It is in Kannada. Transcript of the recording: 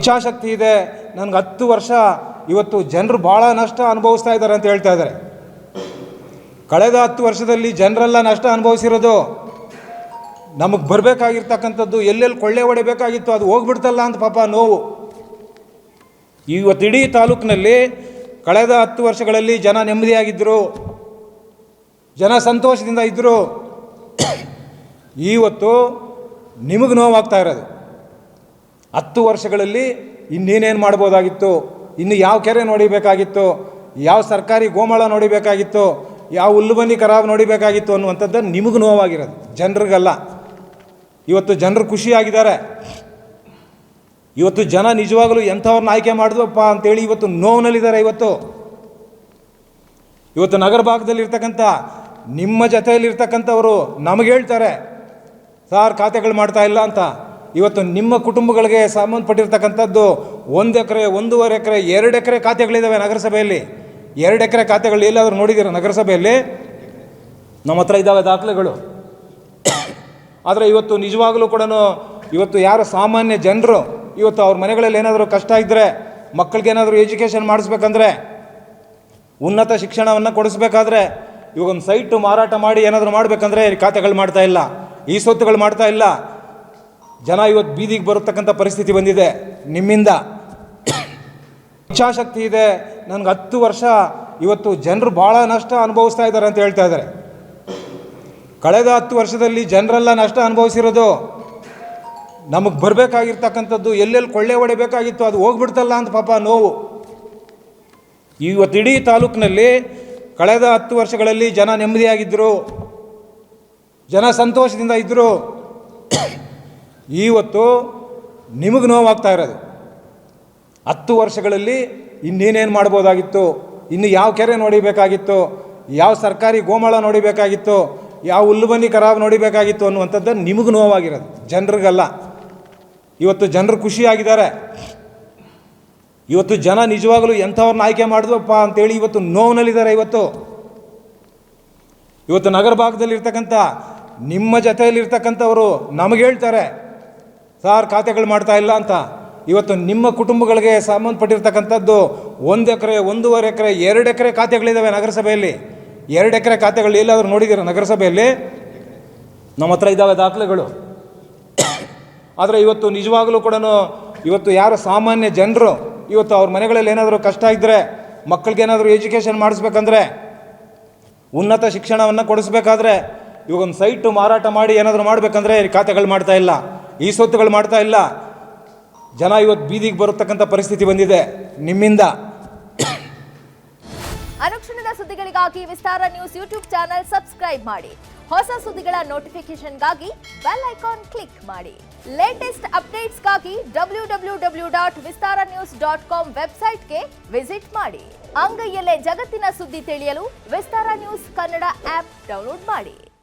ಇಚ್ಛಾಶಕ್ತಿ ಇದೆ. ನನಗೆ 10 ವರ್ಷ ಇವತ್ತು ಜನರು ಭಾಳ ನಷ್ಟ ಅನುಭವಿಸ್ತಾ ಇದ್ದಾರೆ ಅಂತ ಹೇಳ್ತಾ ಇದ್ದಾರೆ. ಕಳೆದ 10 ವರ್ಷದಲ್ಲಿ ಜನರೆಲ್ಲ ನಷ್ಟ ಅನುಭವಿಸಿರೋದು. ನಮಗೆ ಬರಬೇಕಾಗಿರ್ತಕ್ಕಂಥದ್ದು ಎಲ್ಲೆಲ್ಲಿ ಕೊಳ್ಳೆ ಹೊಡಿಬೇಕಾಗಿತ್ತು ಅದು ಹೋಗ್ಬಿಡ್ತಲ್ಲ ಅಂತ ಪಾಪ ನೋವು. ಇವತ್ತು ಇಡೀ ತಾಲೂಕಿನಲ್ಲಿ ಕಳೆದ 10 ವರ್ಷಗಳಲ್ಲಿ ಜನ ನೆಮ್ಮದಿಯಾಗಿದ್ದರು, ಜನ ಸಂತೋಷದಿಂದ ಇದ್ದರು. ಇವತ್ತು ನಿಮಗೆ ನೋವಾಗ್ತಾ ಇರೋದು. 10 ವರ್ಷಗಳಲ್ಲಿ ಇನ್ನೇನೇನು ಮಾಡ್ಬೋದಾಗಿತ್ತು, ಇನ್ನು ಯಾವ ಕೆರೆ ನೋಡಿಬೇಕಾಗಿತ್ತು, ಯಾವ ಸರ್ಕಾರಿ ಗೋಮಾಳ ನೋಡಿಬೇಕಾಗಿತ್ತು, ಯಾವ ಹುಲ್ಲುಬನ್ನಿ ಕರಾಬ್ ನೋಡಿಬೇಕಾಗಿತ್ತು ಅನ್ನುವಂಥದ್ದು ನಿಮಗೆ ನೋವಾಗಿರೋದು, ಜನರಿಗಲ್ಲ. ಇವತ್ತು ಜನರು ಖುಷಿಯಾಗಿದ್ದಾರೆ. ಇವತ್ತು ಜನ ನಿಜವಾಗಲೂ ಎಂಥವ್ರನ್ನ ಆಯ್ಕೆ ಮಾಡಿದ್ವಪ್ಪ ಅಂತೇಳಿ ಇವತ್ತು ನೋವಿನಲ್ಲಿದ್ದಾರೆ. ಇವತ್ತು ನಗರ ಭಾಗದಲ್ಲಿರ್ತಕ್ಕಂಥ ನಿಮ್ಮ ಜೊತೆಯಲ್ಲಿರ್ತಕ್ಕಂಥವರು ನಮಗೆ ಹೇಳ್ತಾರೆ, ಸಾರ್ ಖಾತೆಗಳು ಮಾಡ್ತಾ ಇಲ್ಲ ಅಂತ. ಇವತ್ತು ನಿಮ್ಮ ಕುಟುಂಬಗಳಿಗೆ ಸಂಬಂಧಪಟ್ಟಿರ್ತಕ್ಕಂಥದ್ದು 1 ಎಕರೆ, 1.5 ಎಕರೆ, 2 ಎಕರೆ ಖಾತೆಗಳಿದ್ದಾವೆ ನಗರಸಭೆಯಲ್ಲಿ. 2 ಎಕರೆ ಖಾತೆಗಳು ಎಲ್ಲಾದರೂ ನೋಡಿದ್ದೀರ ನಗರಸಭೆಯಲ್ಲಿ? ನಮ್ಮ ಹತ್ರ ಇದ್ದಾವೆ ದಾಖಲೆಗಳು. ಆದರೆ ಇವತ್ತು ನಿಜವಾಗಲೂ ಕೂಡ ಇವತ್ತು ಯಾರು ಸಾಮಾನ್ಯ ಜನರು ಇವತ್ತು ಅವ್ರ ಮನೆಗಳಲ್ಲಿ ಏನಾದರೂ ಕಷ್ಟ ಇದ್ದರೆ, ಮಕ್ಕಳಿಗೇನಾದರೂ ಎಜುಕೇಷನ್ ಮಾಡಿಸ್ಬೇಕಂದ್ರೆ, ಉನ್ನತ ಶಿಕ್ಷಣವನ್ನು ಕೊಡಿಸ್ಬೇಕಾದ್ರೆ, ಇವಾಗ ಒಂದು ಸೈಟು ಮಾರಾಟ ಮಾಡಿ ಏನಾದರೂ ಮಾಡಬೇಕಂದ್ರೆ ಖಾತೆಗಳು ಮಾಡ್ತಾ ಇಲ್ಲ, ಈ ಸೊತ್ತುಗಳು ಮಾಡ್ತಾ ಇಲ್ಲ. ಜನ ಇವತ್ತು ಬೀದಿಗೆ ಬರತಕ್ಕಂಥ ಪರಿಸ್ಥಿತಿ ಬಂದಿದೆ ನಿಮ್ಮಿಂದ. ಇಚ್ಛಾಶಕ್ತಿ ಇದೆ. ನನಗೆ 10 ವರ್ಷ ಇವತ್ತು ಜನರು ಭಾಳ ನಷ್ಟ ಅನುಭವಿಸ್ತಾ ಇದ್ದಾರೆ ಅಂತ ಹೇಳ್ತಾ ಇದ್ದಾರೆ. ಕಳೆದ 10 ವರ್ಷದಲ್ಲಿ ಜನರೆಲ್ಲ ನಷ್ಟ ಅನುಭವಿಸಿರೋದು. ನಮಗೆ ಬರಬೇಕಾಗಿರ್ತಕ್ಕಂಥದ್ದು ಎಲ್ಲೆಲ್ಲಿ ಕೊಳ್ಳೆ ಹೊಡಿಬೇಕಾಗಿತ್ತು ಅದು ಹೋಗ್ಬಿಡ್ತಲ್ಲ ಅಂತ ಪಾಪ ನೋವು. ಇವತ್ತು ಇಡೀ ತಾಲೂಕಿನಲ್ಲಿ ಕಳೆದ 10 ವರ್ಷಗಳಲ್ಲಿ ಜನ ನೆಮ್ಮದಿಯಾಗಿದ್ದರು, ಜನ ಸಂತೋಷದಿಂದ ಇದ್ದರು. ಇವತ್ತು ನಿಮಗೆ ನೋವಾಗ್ತಾ ಇರೋದು. 10 ವರ್ಷಗಳಲ್ಲಿ ಇನ್ನೇನೇನು ಮಾಡ್ಬೋದಾಗಿತ್ತು, ಇನ್ನು ಯಾವ ಕೆರೆ ನೋಡಿಬೇಕಾಗಿತ್ತು, ಯಾವ ಸರ್ಕಾರಿ ಗೋಮಾಳ ನೋಡಿಬೇಕಾಗಿತ್ತು, ಯಾವ ಹುಲ್ಲುಬನ್ನಿ ಕರಾಬ್ ನೋಡಿಬೇಕಾಗಿತ್ತು ಅನ್ನುವಂಥದ್ದು ನಿಮಗೆ ನೋವಾಗಿರೋದು, ಜನರಿಗಲ್ಲ. ಇವತ್ತು ಜನರು ಖುಷಿಯಾಗಿದ್ದಾರೆ. ಇವತ್ತು ಜನ ನಿಜವಾಗಲೂ ಎಂಥವ್ರನ್ನ ಆಯ್ಕೆ ಮಾಡಿದ್ವಪ್ಪ ಅಂತೇಳಿ ಇವತ್ತು ನೋವಿನಲ್ಲಿದ್ದಾರೆ. ಇವತ್ತು ನಗರ ಭಾಗದಲ್ಲಿರ್ತಕ್ಕಂಥ ನಿಮ್ಮ ಜೊತೆಯಲ್ಲಿರ್ತಕ್ಕಂಥವರು ನಮಗೆ ಹೇಳ್ತಾರೆ, ಸಾರ್ ಖಾತೆಗಳು ಮಾಡ್ತಾ ಇಲ್ಲ ಅಂತ. ಇವತ್ತು ನಿಮ್ಮ ಕುಟುಂಬಗಳಿಗೆ ಸಂಬಂಧಪಟ್ಟಿರ್ತಕ್ಕಂಥದ್ದು 1 ಎಕರೆ, 1.5 ಎಕರೆ, 2 ಎಕರೆ ಖಾತೆಗಳಿದ್ದಾವೆ ನಗರಸಭೆಯಲ್ಲಿ. 2 ಎಕರೆ ಖಾತೆಗಳು ಎಲ್ಲಾದರೂ ನೋಡಿದ್ದೀರ ನಗರಸಭೆಯಲ್ಲಿ? ನಮ್ಮ ಹತ್ರ ಇದ್ದಾವೆ ದಾಖಲೆಗಳು. ಆದರೆ ಇವತ್ತು ನಿಜವಾಗಲೂ ಕೂಡ ಇವತ್ತು ಯಾರು ಸಾಮಾನ್ಯ ಜನರು ಇವತ್ತು ಅವ್ರ ಮನೆಗಳಲ್ಲಿ ಏನಾದರೂ ಕಷ್ಟ ಇದ್ದರೆ, ಮಕ್ಕಳಿಗೇನಾದರೂ ಎಜುಕೇಷನ್ ಮಾಡಿಸ್ಬೇಕಂದ್ರೆ, ಉನ್ನತ ಶಿಕ್ಷಣವನ್ನು ಕೊಡಿಸ್ಬೇಕಾದ್ರೆ, ಇವಾಗ ಒಂದು ಸೈಟು ಮಾರಾಟ ಮಾಡಿ ಏನಾದರೂ ಮಾಡಬೇಕಂದ್ರೆ ಖಾತೆಗಳು ಮಾಡ್ತಾ ಇಲ್ಲ, ಈ ಸೊತ್ತುಗಳು ಮಾಡ್ತಾ ಇಲ್ಲ. ಜನ ಇವತ್ತು ಬೀದಿಗೆ ಬರತಕ್ಕಂಥ ಪರಿಸ್ಥಿತಿ ಬಂದಿದೆ ನಿಮ್ಮಿಂದ. ಅನುಕ್ಷಣದ ಸುದ್ದಿಗಳಿಗಾಗಿ ವಿಸ್ತಾರ ನ್ಯೂಸ್ ಯೂಟ್ಯೂಬ್ ಚಾನೆಲ್ ಸಬ್ಸ್ಕ್ರೈಬ್ ಮಾಡಿ. ಹೊಸ ಸುದ್ದಿಗಳ ನೋಟಿಫಿಕೇಶನ್ಗಾಗಿ ಬೆಲ್ ಐಕಾನ್ ಕ್ಲಿಕ್ ಮಾಡಿ. ಲೇಟೆಸ್ಟ್ ಅಪ್ಡೇಟ್ಸ್ಗಾಗಿ www.vistaranews.com ವೆಬ್ಸೈಟ್ಗೆ ವಿಸಿಟ್ ಮಾಡಿ. ಅಂಗೈಯಲ್ಲೇ ಜಗತ್ತಿನ ಸುದ್ದಿ ತಿಳಿಯಲು ವಿಸ್ತಾರ ನ್ಯೂಸ್ ಕನ್ನಡ ಆಪ್ ಡೌನ್ಲೋಡ್ ಮಾಡಿ.